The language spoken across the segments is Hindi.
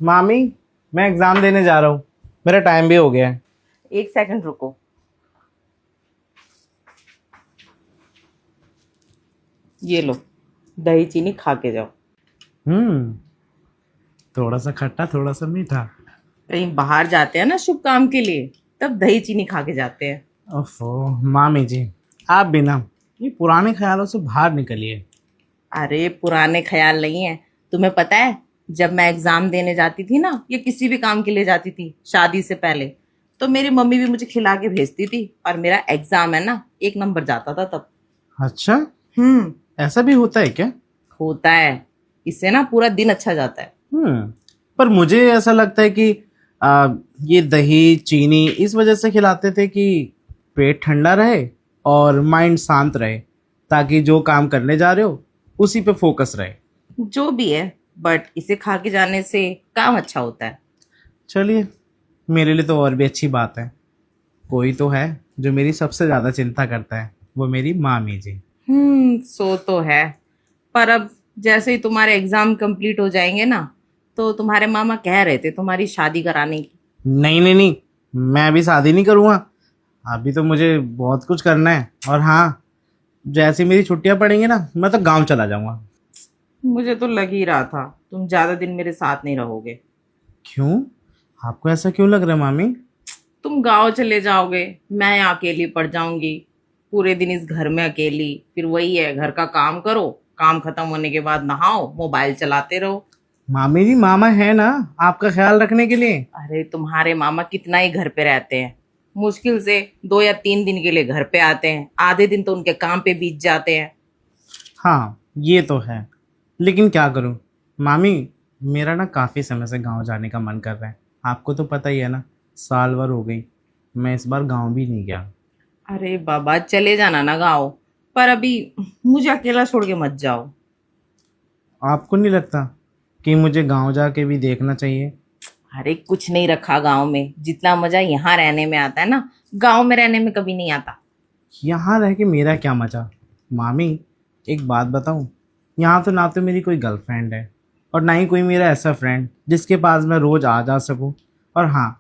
मामी, मैं एग्जाम देने जा रहा हूँ। मेरा टाइम भी हो गया है। एक सेकंड रुको। ये लो, दही चीनी खा के जाओ। हम्म। थोड़ा सा खट्टा, थोड़ा सा मीठा। कहीं बाहर जाते हैं ना शुभ काम के लिए, तब दही चीनी खा के जाते हैं। ओफो, मामी जी, आप भी ना ये पुराने ख्यालों से बाहर निकलिए। अरे पुराने ख्याल नहीं है। तुम्हें पता है, जब मैं एग्जाम देने जाती थी ना, या किसी भी काम के लिए जाती थी शादी से पहले, तो मेरी मम्मी भी मुझे खिला के भेजती थी, और मेरा एग्जाम है ना, 1 नंबर जाता था तब। अच्छा, हम्म। ऐसा भी होता है क्या? होता है। इससे ना पूरा दिन अच्छा जाता है। पर मुझे ऐसा लगता है कि ये दही चीनी इस वजह से खिलाते थे कि पेट ठंडा रहे और माइंड शांत रहे, ताकि जो काम करने जा रहे हो उसी पे फोकस रहे। जो भी है, बट इसे खा के जाने से काम अच्छा होता है। चलिए, मेरे लिए तो और भी अच्छी बात है। कोई तो है जो मेरी सबसे ज्यादा चिंता करता है, वो मेरी मामी जी। सो तो है। पर अब जैसे ही तुम्हारे एग्जाम कंप्लीट हो जाएंगे ना, तो तुम्हारे मामा कह रहे थे तुम्हारी शादी कराने की। नहीं नहीं नहीं, मैं अभी शादी नहीं करूँगा। अभी तो मुझे बहुत कुछ करना है। और हाँ, जैसे मेरी छुट्टियां पड़ेंगी ना, मैं तो गांव चला जाऊंगा। मुझे तो लग ही रहा था तुम ज्यादा दिन मेरे साथ नहीं रहोगे। क्यों? आपको ऐसा क्यों लग रहा है मामी? तुम गांव चले जाओगे, मैं यहाँ अकेली पड़ जाऊंगी। पूरे दिन इस घर में अकेली, फिर वही है, घर का काम करो, काम खत्म होने के बाद नहाओ, मोबाइल चलाते रहो। मामी जी, मामा है ना आपका ख्याल रखने के लिए। अरे तुम्हारे मामा कितना ही घर पे रहते हैं। मुश्किल से 2 या 3 दिन के लिए घर पे आते हैं, आधे दिन तो उनके काम पे बीत जाते हैं। हाँ, ये तो है। लेकिन क्या करूं मामी, मेरा ना काफ़ी समय से गांव जाने का मन कर रहा है। आपको तो पता ही है ना, साल भर हो गई मैं इस बार गांव भी नहीं गया। अरे बाबा चले जाना ना गाँव, पर अभी मुझे अकेला छोड़ के मत जाओ। आपको नहीं लगता कि मुझे गांव जाके भी देखना चाहिए? अरे कुछ नहीं रखा गाँव में, जितना मजा यहाँ रहने में आता है ना, गाँव में रहने में कभी नहीं आता। यहाँ रह के मेरा क्या मजा? मामी, एक बात बताऊं, यहाँ तो ना तो मेरी कोई गर्लफ्रेंड है और ना ही कोई मेरा ऐसा फ्रेंड जिसके पास मैं रोज आ जा सकूं। और हाँ,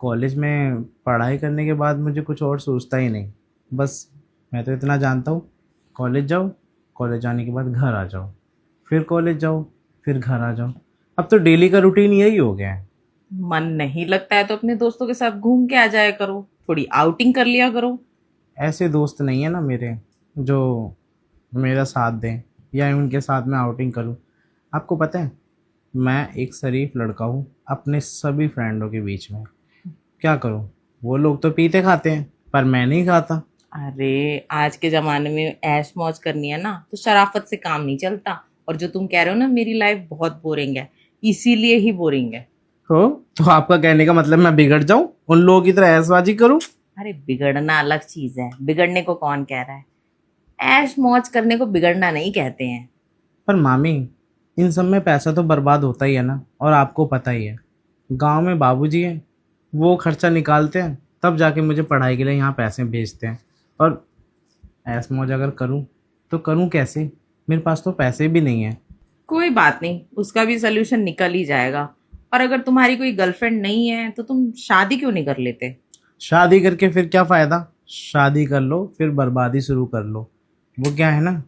कॉलेज में पढ़ाई करने के बाद मुझे कुछ और सोचता ही नहीं। बस मैं तो इतना जानता हूँ, कॉलेज जाओ, कॉलेज जाने के बाद घर आ जाओ, फिर कॉलेज जाओ, फिर घर आ जाओ। अब तो डेली का रूटीन यही हो गया है। मन नहीं लगता है तो अपने दोस्तों के साथ घूम के आ जाया करो, थोड़ी आउटिंग कर लिया करो। ऐसे दोस्त नहीं है ना मेरे जो मेरा साथ दें या उनके साथ मैं आउटिंग करूं। आपको पता है, मैं एक शरीफ लड़का हूँ अपने सभी फ्रेंडों के बीच में। क्या करूं, वो लोग तो पीते खाते हैं पर मैं नहीं खाता। अरे आज के जमाने में ऐश मौज करनी है ना, तो शराफत से काम नहीं चलता। और जो तुम कह रहे हो ना मेरी लाइफ बहुत बोरिंग है, इसीलिए ही बोरिंग है। हो, तो आपका कहने का मतलब मैं बिगड़ जाऊं, उन लोगों की तरह ऐशबाजी करूं? अरे बिगड़ना अलग चीज है, बिगड़ने को कौन कह रहा है। ऐश मौज करने को बिगड़ना नहीं कहते हैं। पर मामी, इन सब में पैसा तो बर्बाद होता ही है ना, और आपको पता ही है, गांव में बाबूजी हैं, वो खर्चा निकालते हैं, तब जाके मुझे पढ़ाई के लिए यहाँ पैसे भेजते हैं। और ऐश मौज अगर करूँ तो करूँ कैसे? मेरे पास तो पैसे भी नहीं है। कोई बात नहीं, उसका भी सोल्यूशन निकल ही जाएगा। और अगर तुम्हारी कोई गर्लफ्रेंड नहीं है तो तुम शादी क्यों नहीं कर लेते। शादी करके फिर क्या फ़ायदा? शादी कर लो फिर बर्बादी शुरू कर लो। वो क्या है ना,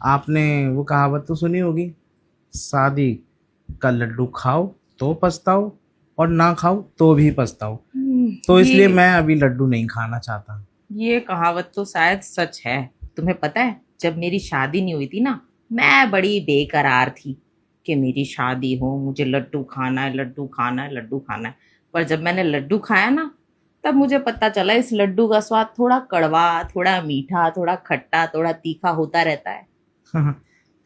आपने वो कहावत तो सुनी होगी, शादी का लड्डू खाओ तो पछताओ और ना खाओ तो भी पछताओ। तो इसलिए ये मैं अभी लड्डू नहीं खाना चाहता। ये कहावत तो शायद सच है। तुम्हें पता है, जब मेरी शादी नहीं हुई थी ना, मैं बड़ी बेकरार थी कि मेरी शादी हो, मुझे लड्डू खाना है, लड्डू खाना है, लड्डू खाना है। पर जब मैंने लड्डू खाया ना, तब मुझे पता चला इस लड्डू का स्वाद थोड़ा कड़वा, थोड़ा मीठा, थोड़ा खट्टा, थोड़ा तीखा होता रहता है।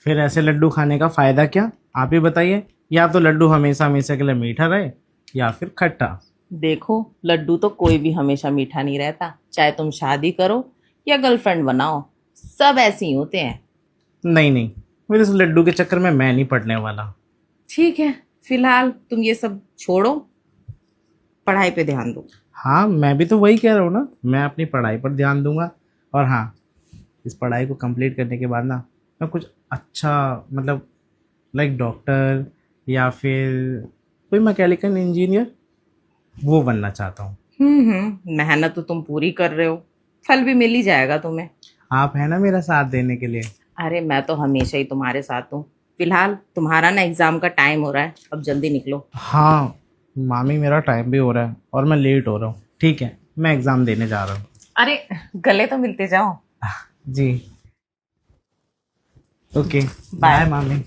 फिर ऐसे लड्डू खाने का फ़ायदा क्या? आप ही बताइए। या तो लड्डू हमेशा हमेशा के लिए मीठा रहे, या फिर खट्टा। देखो, लड्डू तो कोई भी हमेशा मीठा नहीं रहता, चाहे तुम शादी करो या गर्लफ्रेंड बनाओ, सब ऐसे ही होते हैं। नहीं नहीं, फिर इस लड्डू के चक्कर में मैं नहीं पड़ने वाला। ठीक है, फिलहाल तुम ये सब छोड़ो, पढ़ाई पे ध्यान दो। हाँ, मैं भी तो वही कह रहा हूँ ना, मैं अपनी पढ़ाई पर ध्यान दूंगा। और हाँ, इस पढ़ाई को कंप्लीट करने के बाद ना मैं कुछ अच्छा, मतलब लाइक डॉक्टर या फिर कोई मैकेनिकल इंजीनियर, वो बनना चाहता हूँ। मेहनत तो तुम पूरी कर रहे हो, फल भी मिल ही जाएगा तुम्हें। आप है ना मेरा साथ देने के लिए। अरे मैं तो हमेशा ही तुम्हारे साथ हूँ। फिलहाल तुम्हारा ना एग्जाम का टाइम हो रहा है, अब जल्दी निकलो। हाँ मामी, मेरा टाइम भी हो रहा है और मैं लेट हो रहा हूँ। ठीक है, मैं एग्ज़ाम देने जा रहा हूँ। अरे गले तो मिलते जाओ। जी, ओके। बाय। बाय मामी।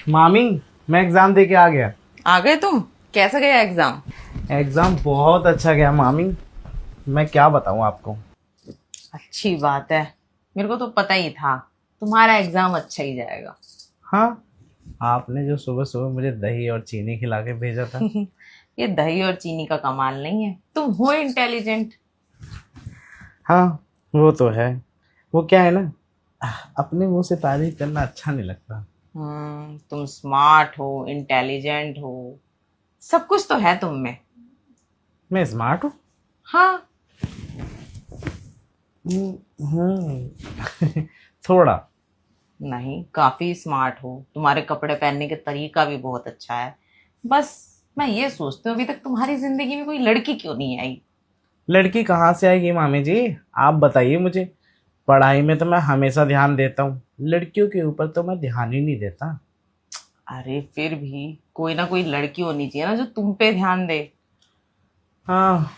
मामी, मैं एग्ज़ाम दे के आ गया। आ गए तुम? कैसा गया एग्जाम? एग्ज़ाम बहुत अच्छा गया मामी, मैं क्या बताऊँ आपको। अच्छी बात है, मेरे को तो पता ही था तुम्हारा एग्जाम अच्छा ही जाएगा। हाँ, आपने जो सुबह सुबह मुझे दही और चीनी खिला के भेजा था। ये दही और चीनी का कमाल नहीं है, तुम हो इंटेलिजेंट। हाँ, वो तो है। वो क्या है ना, अपने मुंह से तारीफ करना अच्छा नहीं लगता। तुम स्मार्ट हो, इंटेलिजेंट हो, सब कुछ तो है तुम में। मैं स्मार्ट हूँ। हाँ। थोड़ा। नहीं, काफी स्मार्ट हो, तुम्हारे कपड़े पहनने का तरीका भी बहुत अच्छा है। बस मैं ये सोचती हूँ अभी तक तुम्हारी जिंदगी में कोई लड़की क्यों नहीं आई। लड़की कहाँ से आएगी मामी जी, आप बताइए मुझे। पढ़ाई में तो मैं हमेशा ध्यान देता हूँ, लड़कियों के ऊपर तो मैं ध्यान ही नहीं देता। अरे फिर भी कोई ना कोई लड़की होनी चाहिए ना जो तुम पे ध्यान दे। हाँ,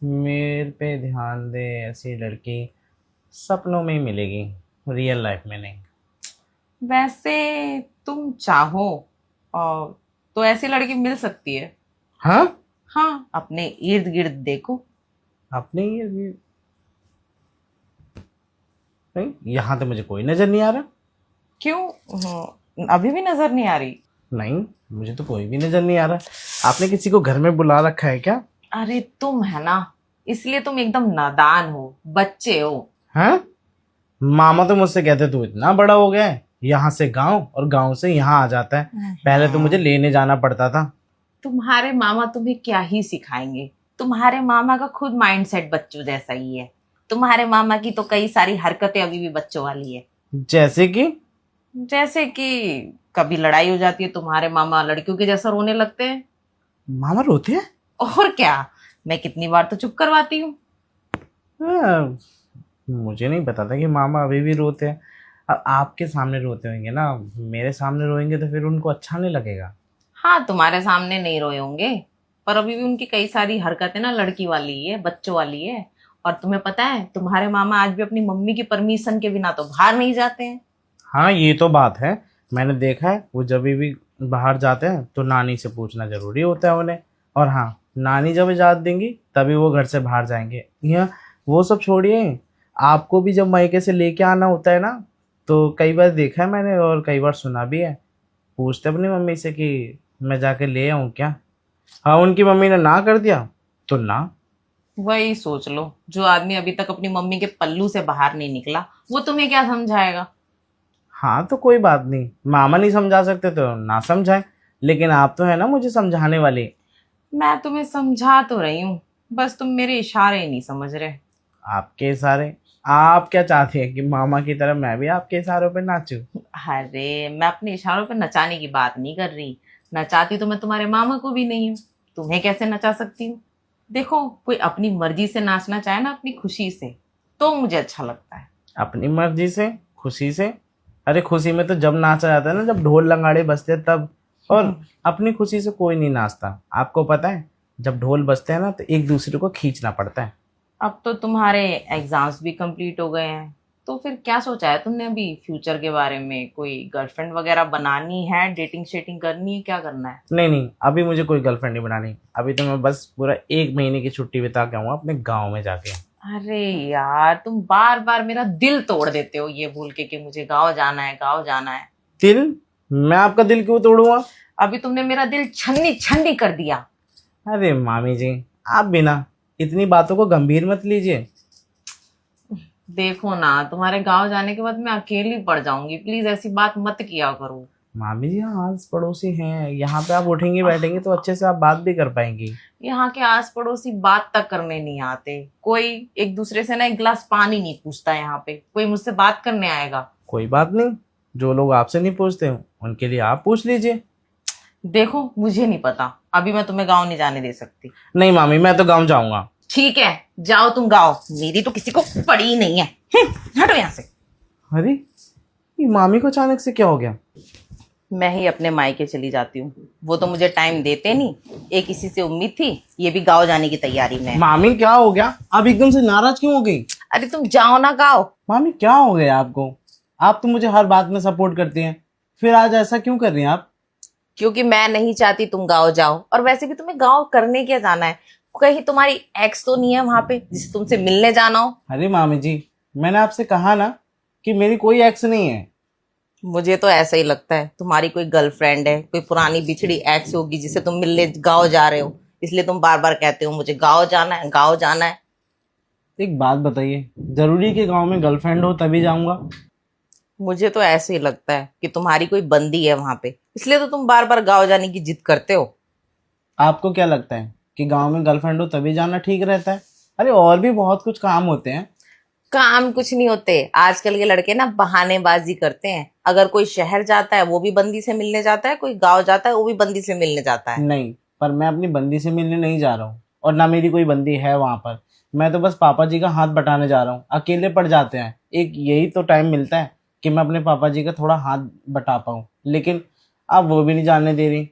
मेरे पे ध्यान दे ऐसी लड़की सपनों में ही मिलेगी, रियल लाइफ में नहीं। वैसे तुम चाहो और तो ऐसी लड़की मिल सकती है। हाँ, हाँ, अपने इर्द गिर्द देखो। अपने ये नहीं, यहाँ तो मुझे कोई नजर नहीं आ रहा। क्यों? अभी भी नजर नहीं आ रही? नहीं, मुझे तो कोई भी नजर नहीं आ रहा। आपने किसी को घर में बुला रखा है क्या? अरे तुम है ना, इसलिए तुम एकदम नादान हो, बच्चे हो। हाँ, मामा तो मुझसे कहते तू इतना बड़ा हो गया है, यहाँ से गांव और गांव से यहाँ आ जाता है। पहले तो मुझे लेने जाना पड़ता था। तुम्हारे मामा तुम्हें क्या ही सिखाएंगे, तुम्हारे मामा का खुद माइंडसेट बच्चों जैसा ही है। तुम्हारे मामा की तो कई सारी हरकतें अभी भी बच्चों वाली है। जैसे कि? जैसे कि कभी लड़ाई हो जाती है, तुम्हारे मामा लड़कियों के जैसा रोने लगते हैं। मामा रोते हैं? और क्या, मैं कितनी बार तो चुप करवाती हूँ। हाँ, मुझे नहीं पता था कि मामा अभी भी रोते हैं। अब आपके सामने रोते होंगे ना, मेरे सामने रोएंगे तो फिर उनको अच्छा नहीं लगेगा। हाँ, तुम्हारे सामने नहीं रोए होंगे, पर अभी भी उनकी कई सारी हरकतें ना लड़की वाली है, बच्चों वाली है। और तुम्हें पता है तुम्हारे मामा आज भी अपनी मम्मी की परमिशन के बिना तो बाहर नहीं जाते हैं। हाँ, ये तो बात है। मैंने देखा है वो जब भी बाहर जाते हैं तो नानी से पूछना जरूरी होता है उन्हें। और हाँ, नानी जब इजाज़त देंगी तभी वो घर से बाहर जाएंगे। यहाँ वो सब छोड़िए, आपको भी जब मायके से लेके आना होता है ना, तो कई बार देखा है मैंने और कई बार सुना भी है, पूछते अपनी मम्मी से कि मैं जाके ले आऊँ क्या। हाँ, उनकी मम्मी ने ना कर दिया तो ना। वही सोच लो, जो आदमी अभी तक अपनी मम्मी के पल्लू से बाहर नहीं निकला, वो तुम्हें क्या समझाएगा। हाँ, तो कोई बात नहीं, मामा नहीं समझा सकते तो ना समझाए, लेकिन आप तो है ना मुझे समझाने वाले। मैं तुम्हें समझा तो रही हूँ, बस तुम मेरे इशारे ही नहीं समझ रहे। आपके इशारे? आप क्या चाहती हैं कि मामा की तरह मैं भी आपके इशारों पे नाचूं? अरे मैं अपने इशारों पर नचाने की बात नहीं कर रही। नचाती तो मैं तुम्हारे मामा को भी नहीं हूँ, तुम्हें कैसे नचा सकती हूँ। देखो, कोई अपनी मर्जी से नाचना चाहे ना, अपनी खुशी से, तो मुझे अच्छा लगता है। अपनी मर्जी से, खुशी से? अरे खुशी में तो जब नाचा जाता है ना, जब ढोल लंगाड़े बजते हैं तब। और अपनी खुशी से कोई नहीं नाचता, आपको पता है। जब ढोल बजते हैं ना तो एक दूसरे को खींचना पड़ता है। अब तो तुम्हारे एग्जाम्स भी कंप्लीट हो गए हैं, तो फिर क्या सोचा है तुमने अभी फ्यूचर के बारे में? कोई गर्लफ्रेंड वगैरह बनानी है, डेटिंग शेटिंग करनी है, क्या करना है? नहीं नहीं, अभी मुझे कोई गर्लफ्रेंड नहीं बनानी। अभी तो मैं बस पूरा 1 महीने की छुट्टी बिता के आऊँगा अपने गाँव में जाके। अरे यार, तुम बार बार मेरा दिल तोड़ देते हो ये बोल के कि मुझे गाँव जाना है, गाँव जाना है। दिल? मैं आपका दिल क्यों तोड़ूंगा? अभी तुमने मेरा दिल छन्नी छन्नी कर दिया। अरे मामी जी, आप भी ना इतनी बातों को गंभीर मत लीजिए। देखो ना, तुम्हारे गाँव जाने के बाद मैं अकेली पड़ जाऊंगी, प्लीज ऐसी बात मत किया करो। मामी जी यहाँ आस पड़ोसी हैं, यहाँ पे आप उठेंगे बैठेंगे तो अच्छे से आप बात भी कर पाएंगी। यहाँ के आस पड़ोसी बात तक करने नहीं आते, कोई एक दूसरे से ना एक गिलास पानी नहीं पूछता, यहाँ पे कोई मुझसे बात करने आएगा? कोई बात नहीं, जो लोग आपसे नहीं पूछते हो उनके लिए आप पूछ लीजिए। देखो मुझे नहीं पता, अभी मैं तुम्हें गाँव नहीं जाने दे सकती। नहीं मामी, मैं तो गाँव जाऊंगा। ठीक है, जाओ तुम गाँव, मेरी तो किसी को पड़ी ही नहीं है। हटो यहाँ से। अरे ये मामी को अचानक से क्या हो गया? मैं ही अपने मायके चली जाती हूँ, वो तो मुझे टाइम देते नहीं। एक इसी से उम्मीद थी, ये भी गाँव जाने की तैयारी में है। मामी क्या हो गया, आप एकदम से नाराज क्यों हो गई? अरे तुम जाओ ना गाँव। मामी क्या हो गया आपको? आप तो मुझे हर बात में सपोर्ट करती हैं, फिर आज ऐसा क्यों कर रही हैं आप? क्योंकि मैं नहीं चाहती तुम गाँव जाओ, और वैसे भी तुम्हें गाँव करने क्या जाना है? कहीं तुम्हारी एक्स तो नहीं है वहां पे जिससे तुमसे मिलने जाना हो? अरे मामी जी, मैंने आपसे कहा ना कि मेरी कोई एक्स नहीं है। मुझे तो ऐसा ही लगता है, तुम्हारी कोई गर्लफ्रेंड है, कोई पुरानी बिछड़ी एक्स होगी जिससे तुम मिलने गाँव जा रहे हो, इसलिए तुम बार बार कहते हो मुझे गाँव जाना है, गाँव जाना है। एक बात बताइए, जरूरी कि गांव में गर्लफ्रेंड हो तभी जाऊंगा? मुझे तो ऐसे ही लगता है कि तुम्हारी कोई बंदी है वहां पे, इसलिए तो तुम बार बार गाँव जाने की जिद करते हो। आपको क्या लगता है कि गांव में गर्लफ्रेंड हो तभी जाना ठीक रहता है? अरे और भी बहुत कुछ काम होते हैं। काम कुछ नहीं होते, आजकल के लड़के ना बहानेबाजी करते हैं। अगर कोई शहर जाता है वो भी बंदी से मिलने जाता है, कोई गाँव जाता है वो भी बंदी से मिलने जाता है। नहीं, पर मैं अपनी बंदी से मिलने नहीं जा रहा हूँ, और ना मेरी कोई बंदी है वहां पर। मैं तो बस पापा जी का हाथ बटाने जा रहा हूँ, अकेले पड़ जाते हैं, एक यही तो टाइम मिलता है कि मैं अपने पापा जी का थोड़ा हाथ बटा पाऊँ, लेकिन आप वो भी नहीं जानने दे रही।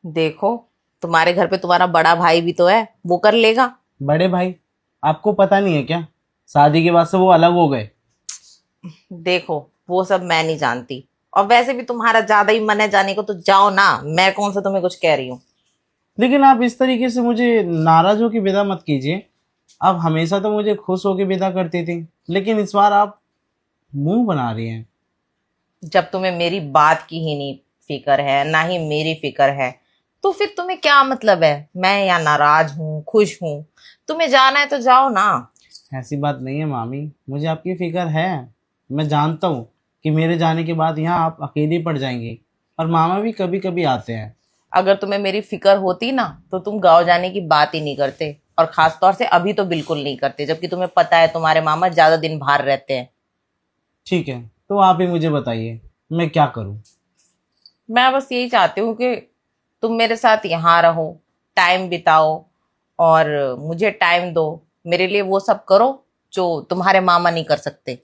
देखो, तुम्हारे घर पे तुम्हारा बड़ा भाई भी तो है, वो कर लेगा। बड़े भाई? आपको पता नहीं है क्या, शादी के बाद से वो अलग हो गए। देखो वो सब मैं नहीं जानती, और वैसे भी तुम्हारा ज्यादा ही मन है जाने को तो जाओ ना, मैं कौन सा तुम्हें कुछ कह रही हूँ। लेकिन आप इस तरीके से मुझे नाराज होकर विदा मत कीजिए। आप हमेशा तो मुझे खुश होकर विदा करती थी, लेकिन इस बार आप मुंह बना रही हैं। जब तुम्हें मेरी बात की ही नहीं फिक्र है, ना ही मेरी फिक्र है, तो फिर तुम्हें क्या मतलब है मैं या नाराज हूँ खुश हूँ? तुम्हें जाना है तो जाओ ना। ऐसी बात नहीं है मामी, मुझे आपकी फिक्र है। मैं जानता हूँ कि मेरे जाने के बाद यहाँ आप अकेली पड़ जाएंगी, और मामा भी कभी कभी आते हैं। अगर तुम्हें मेरी फिक्र होती ना तो तुम गाँव जाने की बात ही नहीं करते, और खास तौर से अभी तो बिल्कुल नहीं करते, जबकि तुम्हें पता है तुम्हारे मामा ज्यादा दिन बाहर रहते हैं। ठीक है, तो आप ही मुझे बताइए मैं क्या करूँ? मैं बस यही चाहती हूँ कि तुम मेरे साथ यहाँ रहो, टाइम बिताओ, और मुझे टाइम दो, मेरे लिए वो सब करो जो तुम्हारे मामा नहीं कर सकते।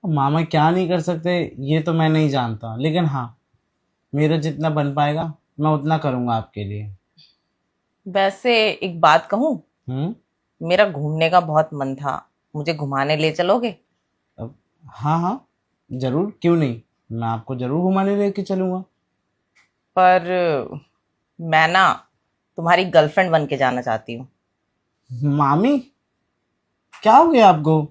मामा क्या नहीं कर सकते ये तो मैं नहीं जानता, लेकिन हाँ, मेरा जितना बन पाएगा मैं उतना करूँगा आपके लिए। वैसे एक बात कहूँ, हम्म। मेरा घूमने का बहुत मन था, मुझे घुमाने ले चलोगे? अब हाँ हाँ, जरूर, क्यों नहीं, मैं आपको जरूर घुमाने लेके चलूँगा। पर मैं ना तुम्हारी गर्लफ्रेंड बन के जाना चाहती हूँ। मामी क्या हो गया आपको?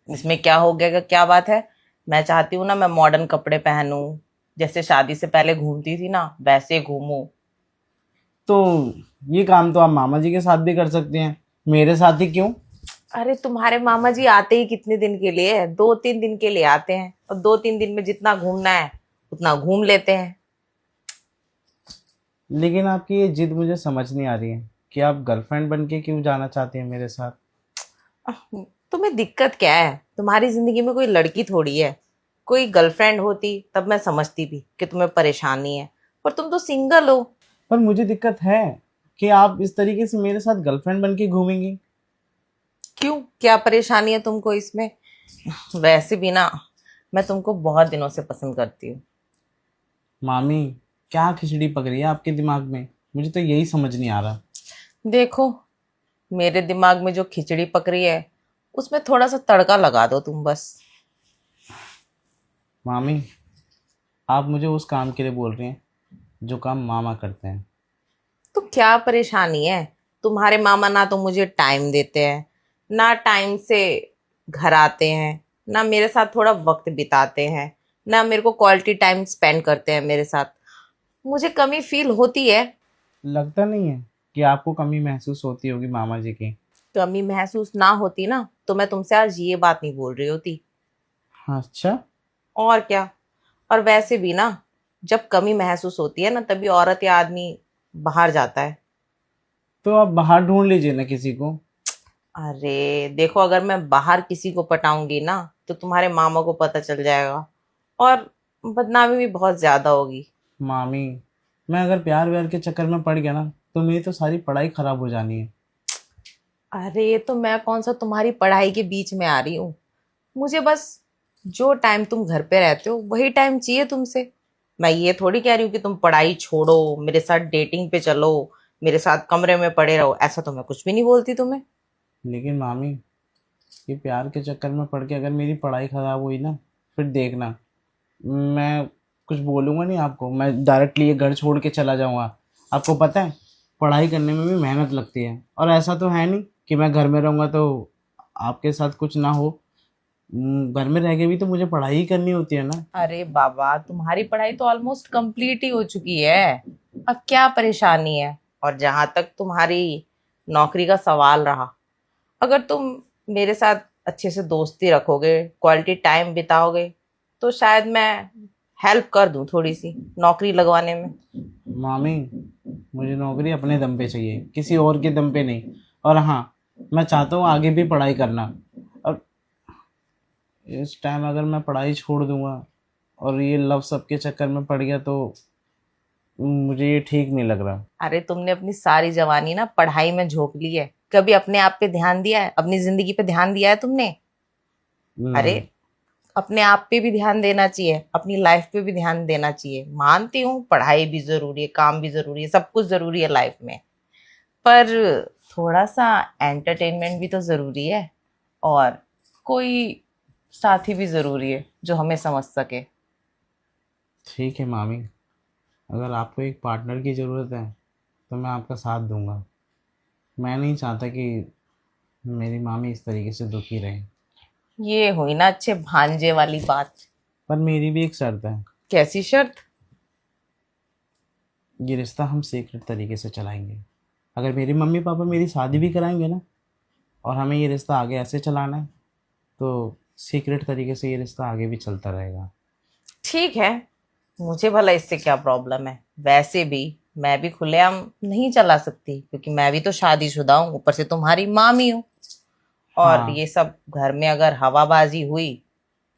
इसमें क्या हो गया का क्या बात है? मैं चाहती हूँ ना मैं मॉडर्न कपड़े पहनूं, जैसे शादी से पहले घूमती थी ना वैसे घूमूं। तो ये काम तो आप मामा जी के साथ भी कर सकते हैं, मेरे साथ ही क्यों? अरे तुम्हारे मामा जी आते ही कितने दिन के लिए है? 2-3 दिन के लिए आते हैं, और 2-3 दिन में जितना घूमना है उतना घूम लेते हैं। लेकिन आपकी ये जिद मुझे समझ नहीं आ रही है कि आप गर्लफ्रेंड बन के क्यों जाना चाहती हैं मेरे साथ। तुम्हें दिक्कत क्या है? तुम्हारी जिंदगी में कोई लड़की थोड़ी है, कोई गर्लफ्रेंड होती तब मैं समझती भी कि तुम्हें परेशानी है, पर तुम तो सिंगल हो। पर मुझे दिक्कत है कि आप इस तरीके से मेरे साथ गर्लफ्रेंड बन के घूमेंगी। क्यों, क्या परेशानी है तुमको इसमें? वैसे भी ना मैं तुमको बहुत दिनों से पसंद करती हूँ। मामी क्या खिचड़ी पक रही है आपके दिमाग में, मुझे तो यही समझ नहीं आ रहा। देखो, मेरे दिमाग में जो खिचड़ी पक रही है उसमें थोड़ा सा तड़का लगा दो तुम बस। मामी आप मुझे उस काम के लिए बोल रही हैं जो काम मामा करते हैं। तो क्या परेशानी है? तुम्हारे मामा ना तो मुझे टाइम देते हैं, ना टाइम से घर आते हैं, ना मेरे साथ थोड़ा वक्त बिताते हैं, ना मेरे को क्वालिटी टाइम स्पेंड करते हैं मेरे साथ। मुझे कमी फील होती है। लगता नहीं है कि आपको कमी महसूस होती होगी मामा जी की। कमी महसूस ना होती ना तो मैं तुमसे आज ये बात नहीं बोल रही होती। हाँ, अच्छा। और क्या। और वैसे भी ना, जब कमी महसूस होती है ना, तभी औरत या आदमी बाहर जाता है। तो आप बाहर ढूंढ लीजिए ना किसी को। अरे देखो, अगर मैं बाहर किसी को पटाऊंगी ना, तो तुम्हारे मामा को पता चल जाएगा और बदनामी भी बहुत ज्यादा होगी। मामी, मैं अगर प्यार व्यार के चक्कर में पड़ गया ना तो मेरी तो सारी पढ़ाई खराब हो जानी है। अरे तो मैं कौन सा तुम्हारी पढ़ाई के बीच में आ रही हूँ। मुझे बस जो टाइम तुम घर पे रहते हो वही टाइम चाहिए तुमसे। मैं ये थोड़ी कह रही हूँ कि तुम पढ़ाई छोड़ो, मेरे साथ डेटिंग पे चलो, मेरे साथ कमरे में पड़े रहो, ऐसा तो मैं कुछ भी नहीं बोलती तुम्हें। लेकिन मामी, ये प्यार के चक्कर में पड़ के अगर मेरी पढ़ाई खराब हुई ना, फिर देखना, मैं कुछ बोलूँगा नहीं आपको, मैं डायरेक्टली ये घर छोड़ के चला जाऊँगा। आपको पता है, पढ़ाई करने में भी मेहनत लगती है, और ऐसा तो है नहीं कि मैं घर में रहूँगा तो आपके साथ कुछ ना हो। घर में रह के भी तो मुझे पढ़ाई ही करनी होती है ना। अरे बाबा, तुम्हारी पढ़ाई तो ऑलमोस्ट कंप्लीट ही हो चुकी है। अब क्या परेशानी है। और जहां तक तुम्हारी नौकरी का सवाल रहा, अगर तुम मेरे साथ अच्छे से दोस्ती रखोगे, क्वालिटी टाइम बिताओगे, तो शायद मैं हेल्प कर दूं थोड़ी सी नौकरी लगवाने में। मामी, मुझे नौकरी अपने दम पे चाहिए, किसी और के दम पे नहीं। और हाँ, मैं चाहता हूँ आगे भी पढ़ाई करना। और इस टाइम अगर मैं पढ़ाई छोड़ दूंगा और ये लव सब के चक्कर में पड़ गया तो मुझे ये ठीक नहीं लग रहा। अरे तुमने अपनी सारी जवानी ना पढ़ाई में झोंक ली है। कभी अपने आप पे ध्यान दिया है? अपनी जिंदगी पे ध्यान दिया है तुमने? अरे नहीं। अपने आप पे भी ध्यान देना चाहिए, अपनी लाइफ पे भी ध्यान देना चाहिए। मानती हूँ पढ़ाई भी जरूरी है, काम भी जरूरी है, सब कुछ जरूरी है लाइफ में, पर थोड़ा सा एंटरटेनमेंट भी तो जरूरी है। और कोई साथी भी जरूरी है जो हमें समझ सके। ठीक है मामी, अगर आपको एक पार्टनर की ज़रूरत है तो मैं आपका साथ दूंगा। मैं नहीं चाहता कि मेरी मामी इस तरीके से दुखी रहे। ये हुई ना अच्छे भांजे वाली बात। पर मेरी भी एक शर्त है। कैसी शर्त? ये रिश्ता हम सीक्रेट तरीके से चलाएंगे। अगर मेरी मम्मी पापा मेरी शादी भी कराएंगे ना, और हमें ये रिश्ता आगे ऐसे चलाना है, तो सीक्रेट तरीके से ये रिश्ता आगे भी चलता रहेगा। ठीक है, मुझे भला इससे क्या प्रॉब्लम है। वैसे भी मैं भी खुलेआम नहीं चला सकती, क्योंकि मैं भी तो शादीशुदा हूँ, ऊपर से तुम्हारी मामी हूँ। और हाँ, ये सब घर में अगर हवाबाजी हुई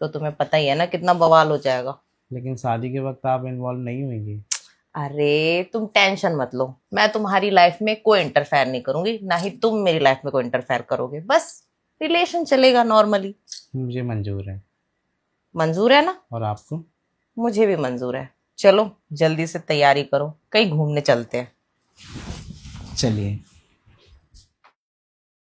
तो तुम्हें पता ही है ना कितना बवाल हो जाएगा। लेकिन शादी के वक्त आप इन्वॉल्व नहीं होंगी। अरे तुम टेंशन मत लो, मैं तुम्हारी लाइफ में कोई इंटरफेयर नहीं करूंगी, ना ही तुम मेरी लाइफ में कोई इंटरफेयर करोगे। बस रिलेशन चलेगा नॉर्मली। मुझे मंजूर है। मंजूर है ना? और आपको? मुझे भी मंजूर है। चलो जल्दी से तैयारी करो, कहीं घूमने चलते हैं। चलिए।